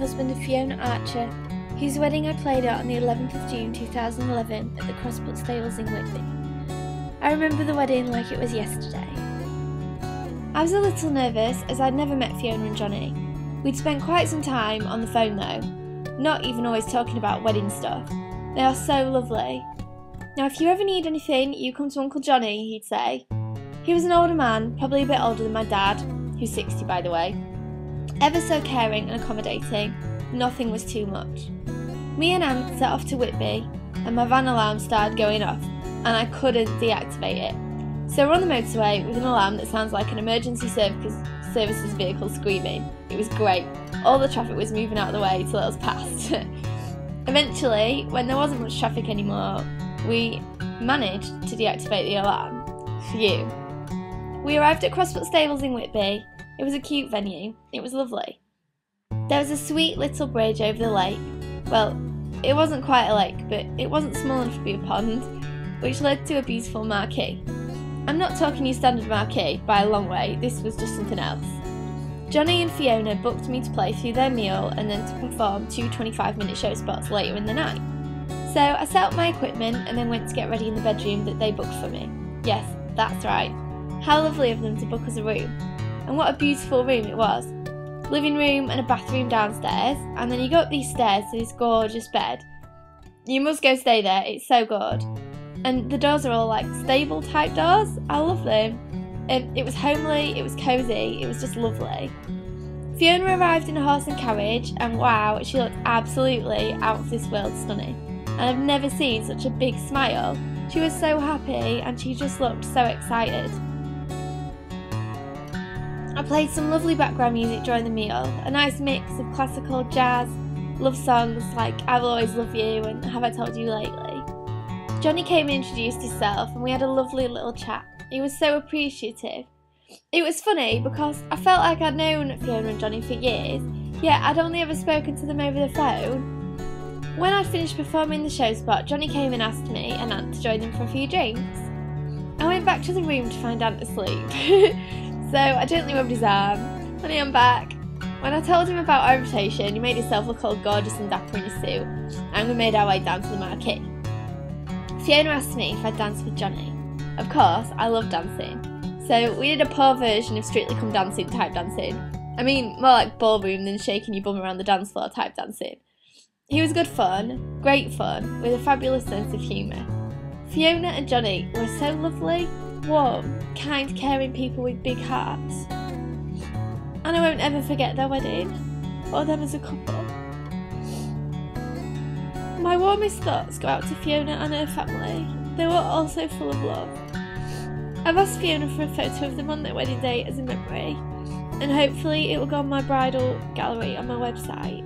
husband of Fiona Archer, whose wedding I played at on the 11th of June 2011 at the Crossput Stables in Whitby. I remember the wedding like it was yesterday. I was a little nervous as I'd never met Fiona and Johnny. We'd spent quite some time on the phone though, not even always talking about wedding stuff. They are so lovely. Now if you ever need anything, you come to Uncle Johnny, he'd say. He was an older man, probably a bit older than my dad, who's 60 by the way. Ever so caring and accommodating, nothing was too much. Me and Aunt set off to Whitby and my van alarm started going off and I couldn't deactivate it. So we're on the motorway with an alarm that sounds like an emergency services vehicle screaming. It was great. All the traffic was moving out of the way to let us past. Eventually, when there wasn't much traffic anymore, we managed to deactivate the alarm. Phew. We arrived at Crossput Stables in Whitby. It was a cute venue. It was lovely. There was a sweet little bridge over the lake. Well, it wasn't quite a lake, but it wasn't small enough to be a pond, which led to a beautiful marquee. I'm not talking your standard marquee by a long way, this was just something else. Johnny and Fiona booked me to play through their meal and then to perform 2 25-minute show spots later in the night. So I set up my equipment and then went to get ready in the bedroom that they booked for me. Yes, that's right. How lovely of them to book us a room. And what a beautiful room it was. Living room and a bathroom downstairs, and then you go up these stairs to this gorgeous bed. You must go stay there, it's so good. And the doors are all like stable type doors. I love them. It was homely, it was cosy, it was just lovely. Fiona arrived in a horse and carriage and wow, she looked absolutely out of this world stunning. And I've never seen such a big smile. She was so happy and she just looked so excited. I played some lovely background music during the meal, a nice mix of classical, jazz, love songs like I've Always Loved You and Have I Told You Lately. Johnny came and introduced himself and we had a lovely little chat. He was so appreciative. It was funny because I felt like I'd known Fiona and Johnny for years, yet I'd only ever spoken to them over the phone. When I'd finished performing the show spot, Johnny came and asked me and Aunt to join them for a few drinks. I went back to the room to find Aunt asleep. So I gently rubbed his arm. Honey, I'm back. When I told him about our invitation, he made himself look all gorgeous and dapper in his suit, and we made our way down to the marquee. Fiona asked me if I'd dance with Johnny. Of course, I love dancing. So we did a poor version of Strictly Come Dancing type dancing. I mean, more like ballroom than shaking your bum around the dance floor type dancing. He was good fun, great fun, with a fabulous sense of humour. Fiona and Johnny were so lovely, warm, kind, caring people with big hearts. And I won't ever forget their wedding, or them as a couple. My warmest thoughts go out to Fiona and her family. They were all so full of love. I've asked Fiona for a photo of them on their wedding day as a memory, and hopefully it will go on my bridal gallery on my website.